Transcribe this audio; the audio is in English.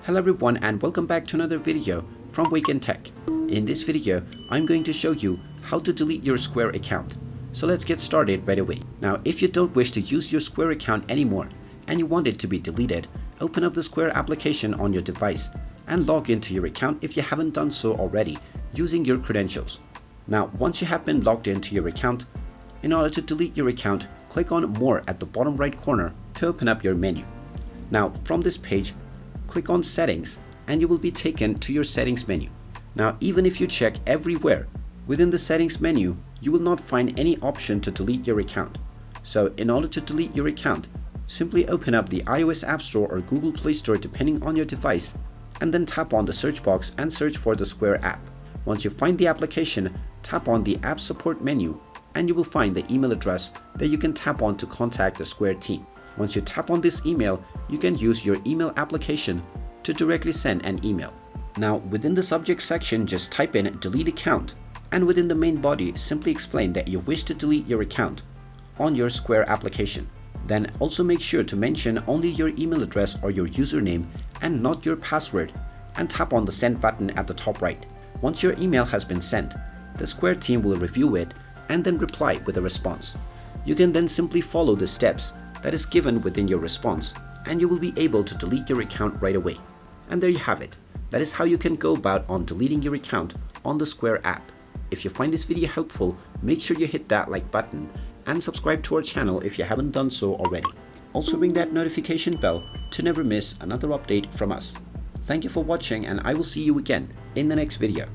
Hello everyone and welcome back to another video from Wake&Tech. In this video, I'm going to show you how to delete your Square account. So let's get started right away. Now, if you don't wish to use your Square account anymore and you want it to be deleted, open up the Square application on your device and log into your account if you haven't done so already using your credentials. Now, once you have been logged into your account, in order to delete your account, click on More at the bottom right corner to open up your menu. Now, from this page, click on Settings and you will be taken to your Settings menu. Now, even if you check everywhere within the Settings menu, you will not find any option to delete your account. So in order to delete your account, simply open up the iOS App Store or Google Play Store depending on your device, and then tap on the search box and search for the Square app. Once you find the application, tap on the App Support menu and you will find the email address that you can tap on to contact the Square team. Once you tap on this email, you can use your email application to directly send an email. Now, within the subject section, just type in delete account, and within the main body, simply explain that you wish to delete your account on your Square application. Then also make sure to mention only your email address or your username and not your password, and tap on the send button at the top right. Once your email has been sent, the Square team will review it and then reply with a response. You can then simply follow the steps that is given within your response and you will be able to delete your account right away. And there you have it. That is how you can go about on deleting your account on the Square app. If you find this video helpful, make sure you hit that like button and subscribe to our channel if you haven't done so already. Also ring that notification bell to never miss another update from us. Thank you for watching and I will see you again in the next video.